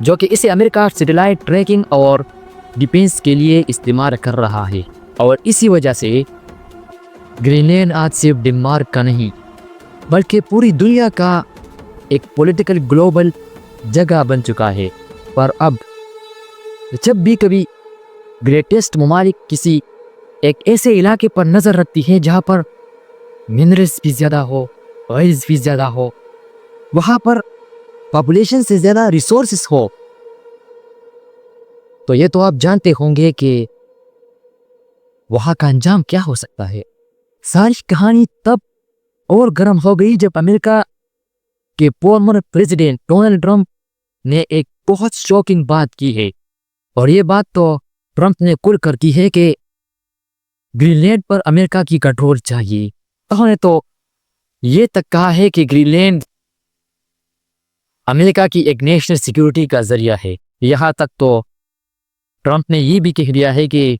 جو کہ اسے امریکہ سیٹلائٹ ٹریکنگ اور ڈیفینس کے لیے استعمال کر رہا ہے، اور اسی وجہ سے گرین لینڈ آج صرف ڈنمارک کا نہیں بلکہ پوری دنیا کا ایک پولیٹیکل گلوبل جگہ بن چکا ہے۔ پر اب جب بھی کبھی گریٹسٹ ممالک کسی ایک ایسے علاقے پر نظر رکھتی ہے جہاں پر منرلز بھی زیادہ ہو، آئلز بھی زیادہ ہو، وہاں پر پاپولیشن سے زیادہ ریسورسز ہو، تو یہ تو آپ جانتے ہوں گے کہ وہاں کا انجام کیا ہو سکتا ہے۔ ساری کہانی تب اور گرم ہو گئی جب امریکہ کے فارمر پریزیڈنٹ ڈونلڈ ٹرمپ نے ایک بہت شوکنگ بات کی ہے، اور یہ بات تو ٹرمپ نے کھل کر کی ہے کہ گرین لینڈ پر امریکہ کی کنٹرول چاہیے۔ انہوں نے تو یہ تک کہا ہے کہ گرین لینڈ امریکہ کی ایک نیشنل سیکیورٹی کا ذریعہ ہے۔ یہاں تک تو ٹرمپ نے یہ بھی کہہ دیا ہے کہ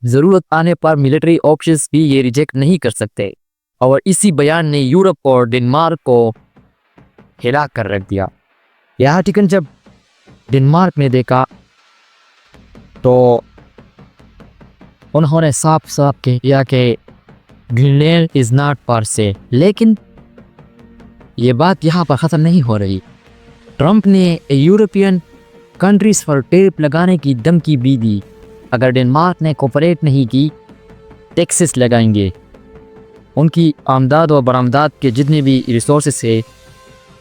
ضرورت آنے پر ملٹری آپشنز بھی یہ ریجیکٹ نہیں کر سکتے، اور اسی بیان نے یورپ اور ڈنمارک کو ہلا کر رکھ دیا۔ یہ آرٹیکل جب ڈنمارک نے دیکھا تو انہوں نے صاف صاف کہہ دیا کہ Greenland is not for sale. لیکن یہ بات یہاں پر ختم نہیں ہو رہی۔ ٹرمپ نے یورپین کنٹریز پر ٹیرف لگانے کی دھمکی بھی دی، اگر ڈنمارک نے کوپریٹ نہیں کی ٹیکسز لگائیں گے، ان کی آمدات و برآمدات کے جتنے بھی ریسورسز ہیں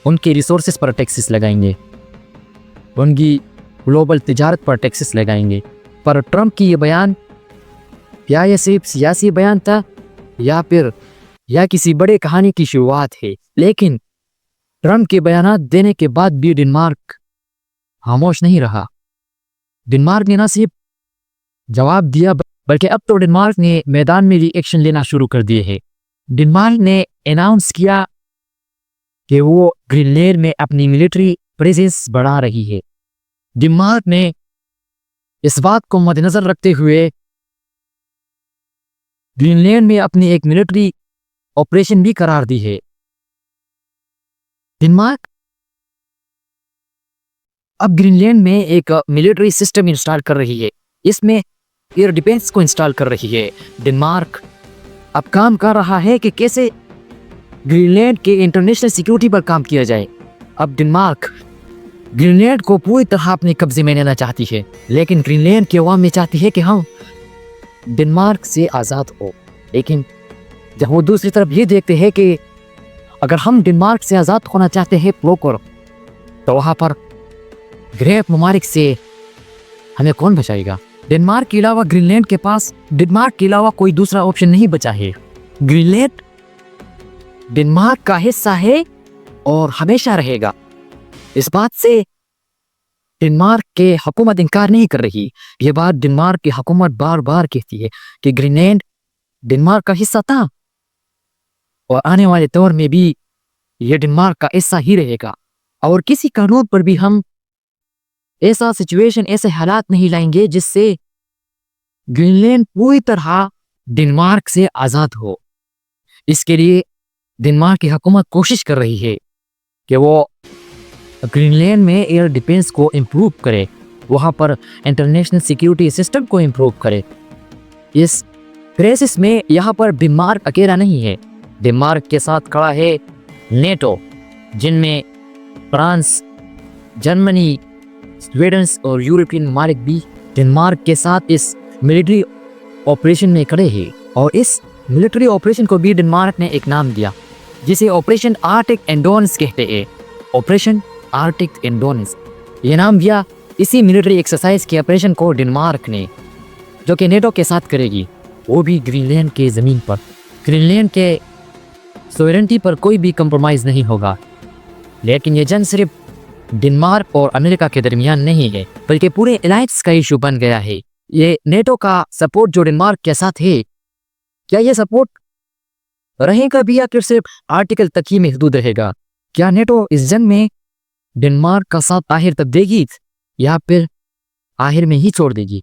ان کے ریسورسز پر ٹیکسز لگائیں گے، ان کی گلوبل تجارت پر ٹیکسز لگائیں گے۔ پر ٹرمپ کی یہ بیان کیا یہ صرف سیاسی بیان تھا یا کسی بڑے کہانی کی شروعات ہے؟ لیکن ٹرمپ کے بیانات دینے کے بعد بھی ڈنمارک خاموش نہیں رہا۔ ڈنمارک نے نہ صرف جواب دیا بلکہ اب تو ڈنمارک نے میدان میں بھی ایکشن لینا شروع کر دیے ہے۔ ڈنمارک نے اناؤنس کیا کہ وہ گرین لینڈ میں اپنی ملٹری پریزنس بڑھا رہی ہے۔ ڈنمارک نے اس بات کو مد نظر رکھتے ہوئے گرین لینڈ میں اپنی ایک ملٹری آپریشن بھی قرار دی ہے۔ ڈنمارک اب گرین لینڈ میں ایک ملٹری سسٹم انسٹال کر رہی ہے، اس میں ایئر ڈیفینس کو انسٹال کر رہی ہے۔ ڈنمارک اب کام کر رہا ہے کہ کیسے گرین لینڈ کے انٹرنیشنل سیکیورٹی پر کام کیا جائے۔ اب ڈنمارک گرین لینڈ کو پوری طرح اپنے قبضے میں لینا چاہتی ہے، لیکن گرین لینڈ کے عوام میں چاہتی ہے کہ ہم ڈنمارک سے آزاد ہو۔ لیکن جب وہ دوسری طرف یہ دیکھتے ہیں کہ اگر ہم ڈنمارک سے آزاد ہونا چاہتے ہیں تو وہاں پر گریپ ممالک سے ہمیں کون بچائے گا؟ ڈنمارک کے علاوہ گرین لینڈ کے پاس ڈنمارک کے علاوہ کوئی دوسرا آپشن نہیں بچا ہے۔ گرین لینڈ ڈنمارک کا حصہ ہے اور ہمیشہ رہے گا۔ اس بات سے ڈنمارک کے حکومت انکار نہیں کر رہی۔ یہ بات ڈنمارک کی حکومت بار بار کہتی ہے کہ گرین لینڈ ڈنمارک کا حصہ تھا اور آنے والے دور میں بھی یہ ڈنمارک کا حصہ ہی رہے گا، اور کسی قانون پر بھی ہم ایسا سچویشن، ایسے حالات نہیں لائیں گے جس سے گرین لینڈ پوری طرح ڈنمارک سے آزاد ہو۔ اس کے لیے ڈنمارک کی حکومت کوشش کر رہی ہے کہ وہ گرین لینڈ میں ایئر ڈیفینس کو امپروو کرے، وہاں پر انٹرنیشنل سیکیورٹی سسٹم کو امپروو کرے۔ اس کرائسس میں یہاں پر ڈنمارک اکیلا نہیں ہے، ڈنمارک کے ساتھ کھڑا ہے نیٹو، جن میں فرانس، جرمنی، سویڈن اور یورپین ممالک بھی ڈنمارک کے ساتھ اس ملٹری آپریشن میں کھڑے ہیں۔ اور اس ملٹری آپریشن کو بھی ڈنمارک نے ایک نام دیا جسے آپریشن آرکٹک اینڈورنس کہتے ہیں۔ آپریشن آرکٹک اینڈورنس یہ نام دیا اسی ملٹری ایکسرسائز کے آپریشن کو ڈنمارک نے، جو کہ نیٹو کے ساتھ کرے گی، وہ بھی گرین لینڈ کے زمین پر۔ گرین لینڈ کے سوورنٹی پر کوئی بھی کمپرومائز نہیں ہوگا۔ لیکن یہ جنگ صرف ڈنمارک اور امریکہ کے درمیان نہیں ہے بلکہ پورے الائنس کا ایشو بن گیا ہے۔ یہ نیٹو کا سپورٹ جو ڈنمارک کے ساتھ ہے، کیا یہ سپورٹ رہے گا بھی یا پھر صرف آرٹیکل تک ہی محدود رہے گا؟ کیا نیٹو اس جنگ میں ڈنمارک کا ساتھ آخر تک دے گی یا پھر آخر میں ہی چھوڑ دے گی؟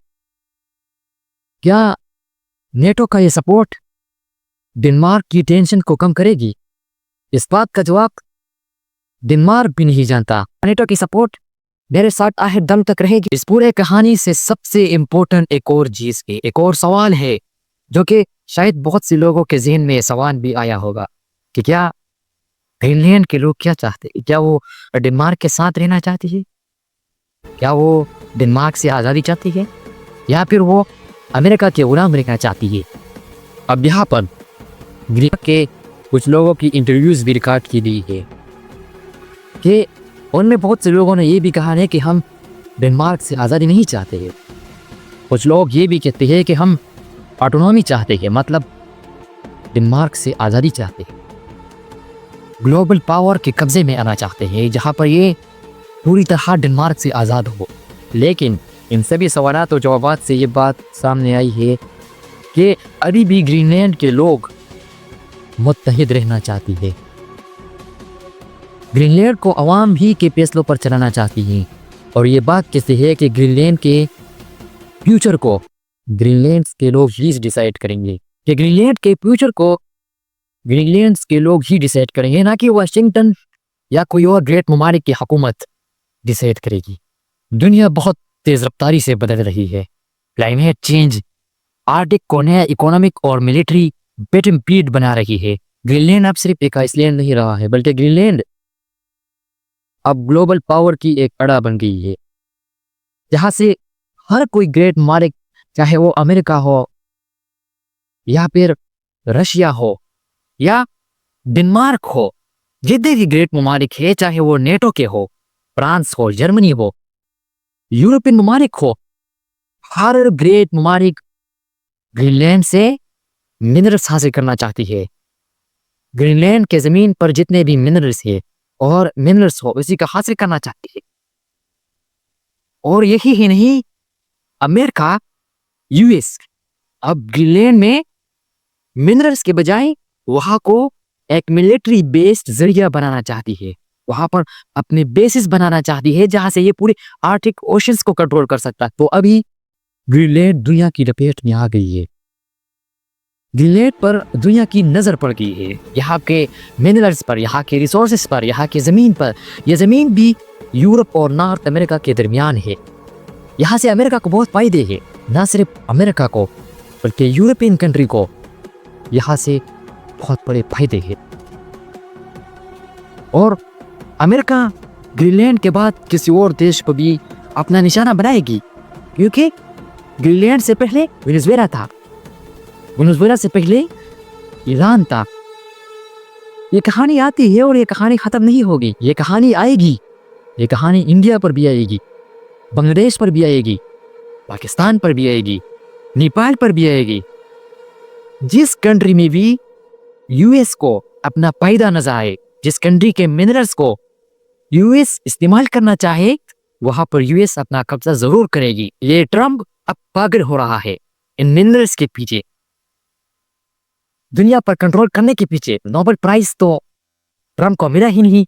کیا نیٹو کا یہ سپورٹ ڈنمارک کی ٹینشن کو کم کرے گی؟ اس بات کا جواب ڈنمارک بھی نہیں جانتا۔ نیٹو کی سپورٹ میرے ساتھ آخر دم تک رہے گی. اس پورے کہانی سے سب سے امپورٹنٹ ایک اور چیز ہے، ایک اور سوال ہے جو کہ شاید بہت سے لوگوں کے ذہن میں سوال بھی آیا ہوگا کہ کیا گرین لینڈ کے لوگ کیا چاہتے ہیں؟ کیا وہ ڈنمارک کے ساتھ رہنا چاہتی ہے؟ کیا وہ ڈنمارک سے آزادی چاہتی ہے یا پھر وہ امریکہ کے غلام رہنا چاہتی ہے؟ اب یہاں پر گرین کے کچھ لوگوں کی انٹرویوز بھی ریکارڈ کی گئی ہے کہ ان میں بہت سے لوگوں نے یہ بھی کہا ہے کہ ہم ڈنمارک سے آزادی نہیں چاہتے ہیں. کچھ لوگ یہ بھی کہتے ہیں کہ ہم آٹونومی چاہتے ہیں، مطلب ڈنمارک سے آزادی چاہتے ہیں، گلوبل پاور کے قبضے میں آنا چاہتے ہیں جہاں پر یہ پوری طرح ڈنمارک سے آزاد ہو. لیکن ان سبھی سوالات و جوابات سے یہ بات سامنے آئی ہے کہ ابھی بھی گرین لینڈ کے لوگ متحد رہنا چاہتی ہے. گرین لینڈ کو عوام ہی کے فیصلوں پر چلانا چاہتی ہیں اور یہ بات کیسے ہے کہ گرین لینڈ کے فیوچر کو گرین لینڈ کے لوگ ہی ڈیسائیڈ کریں گے، کہ گرین لینڈ کے فیوچر کو گرین لینڈ کے لوگ ہی ڈیسائیڈ کریں گے، نہ کہ واشنگٹن یا کوئی اور گریٹ ممالک کی حکومت ڈیسائیڈ کرے گی. دنیا بہت تیز رفتاری سے بدل رہی ہے. کلائمیٹ چینج آرٹک کو نیا اکنامک اور ملٹری بیٹم پیٹ بنا رہی ہے. گرین لینڈ اب صرف ایک آئس لینڈ نہیں رہا ہے بلکہ گرین لینڈ اب گلوبل پاور کی ایک اڑا بن گئی ہے، جہاں سے ہر کوئی گریٹ ممالک، چاہے وہ امریکہ ہو یا پھر رشیا ہو یا ڈنمارک ہو، جتنے بھی گریٹ ممالک ہے، چاہے وہ نیٹو کے ہو، فرانس ہو، جرمنی ہو، یورپین ممالک ہو، ہر گریٹ ممالک گرین لینڈ سے منرلس حاصل کرنا چاہتی ہے. گرین لینڈ کے زمین پر جتنے بھی منرلس ہے اور منرلس ہو اسی کا حاصل کرنا چاہتی ہے. اور یہی ہی نہیں، امریکہ، یو ایس اب گرین لینڈ میں منرلس کے بجائے وہاں کو ایک ملٹری بیسڈ ذریعہ بنانا چاہتی ہے، وہاں پر اپنے بیسز بنانا چاہتی ہے جہاں سے یہ پورے آرکٹک اوشنز کو کنٹرول کر سکتا ہے. تو ابھی گرین لینڈ دنیا کی لپیٹ میں آ گئی ہے. گرین لینڈ پر دنیا کی نظر پڑ گئی ہے، یہاں کے منرلز پر، یہاں کے ریسورسز پر، یہاں کی زمین پر. یہ زمین بھی یورپ اور نارتھ امریکہ کے درمیان ہے. یہاں سے امریکہ کو بہت فائدے ہیں، نہ صرف امریکہ کو بلکہ یورپین کنٹری کو یہاں سے بہت بڑے فائدے ہیں. اور امریکہ گرین لینڈ کے بعد کسی اور دیش کو بھی اپنا نشانہ بنائے گی، کیونکہ گرین لینڈ سے پہلے وینزویلا تھا، وینزویلا سے پہلے ایران تھا. یہ کہانی آتی ہے اور یہ کہانی ختم نہیں ہوگی، یہ کہانی آئے گی. یہ کہانی انڈیا پر بھی آئے گی، بنگلہ دیش پر بھی آئے گی، پاکستان پر بھی آئے گی، نیپال پر بھی آئے گی. جس کنٹری میں بھی یو ایس کو اپنا فائدہ نظر آئے، جس کنٹری کے منرلز کو یو ایس استعمال کرنا چاہے، وہاں پر یو ایس اپنا قبضہ ضرور کرے گی. یہ ٹرمپ اب پاگل ہو رہا ہے ان منرلز کے پیچھے، دنیا پر کنٹرول کرنے کے پیچھے. نوبل پرائز تو ٹرمپ کو ملا ہی نہیں.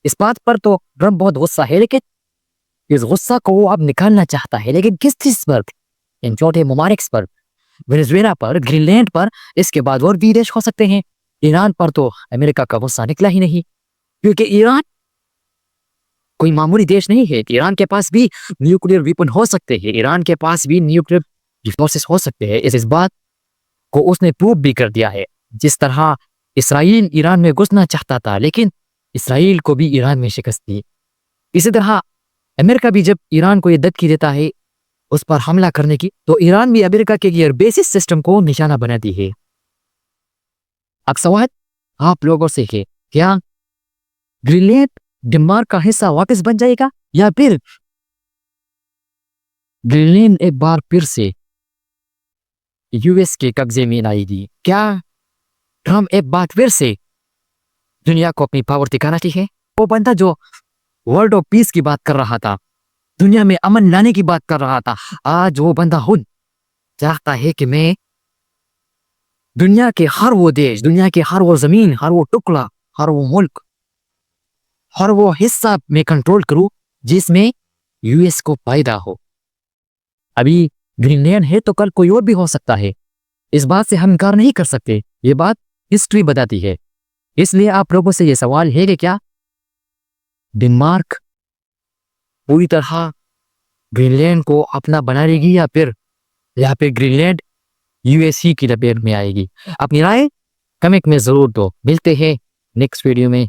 اس بات پر تو ٹرمپ بہت غصہ ہے، لیکن اس غصہ کو وہ اب نکالنا چاہتا ہے. لیکن کس چیز پر؟ ان چھوٹے ممالک پر، وینزویلا پر، گرین لینڈ پر. اس کے بعد اور بھی دیش ہو سکتے ہیں. ایران پر تو امریکہ کا غصہ نکلا ہی نہیں، کیونکہ ایران کوئی معمولی دیش نہیں ہے. ایران کے پاس بھی نیوکلیر ویپن ہو سکتے ہیں، ایران کے پاس بھی نیوکلیر ریسورسز ہو سکتے ہیں. اس بات کو اس نے پروف بھی کر دیا ہے. جس طرح اسرائیل ایران میں گھسنا چاہتا تھا لیکن اسرائیل کو بھی ایران میں شکست دی، اسی طرح امریکہ بھی جب ایران کو یہ دھمکی دیتا ہے اس پر حملہ کرنے کی، تو ایران بھی امریکہ کے ایئر بیسس سسٹم کو نشانہ بناتی ہے. اب سوال آپ لوگوں سے ہے، کیا گرین لینڈ ڈنمارک کا حصہ واپس بن جائے گا یا پھر گرین لینڈ ایک بار پھر سے یو ایس کے قبضے میں آئے گی؟ کیا ٹرمپ ایک بار پھر سے دنیا کو اپنی پاور دکھانا چاہیے؟ وہ بندہ جو ورلڈ آف پیس کی بات کر رہا تھا، دنیا میں امن لانے کی بات کر رہا تھا، آج وہ بندہ خود چاہتا ہے کہ میں دنیا کے ہر وہ دیش، دنیا کے ہر وہ زمین، ہر وہ ٹکڑا، ہر وہ ملک، ہر وہ حصہ میں کنٹرول کروں جس میں یو ایس کو فائدہ ہو. ابھی گرین لینڈ ہے تو کل کوئی اور بھی ہو سکتا ہے، اس بات سے ہم انکار نہیں کر سکتے. یہ بات ہسٹری بتاتی ہے. اس لیے آپ لوگوں سے یہ سوال ہے کہ کیا ڈنمارک پوری طرح گرین لینڈ کو اپنا بنا لے گی یا پھر یہاں پہ گرین لینڈ USA کی لپیٹ میں آئے گی؟ اپنی رائے کمنٹ میں ضرور دو. ملتے ہیں نیکسٹ ویڈیو میں.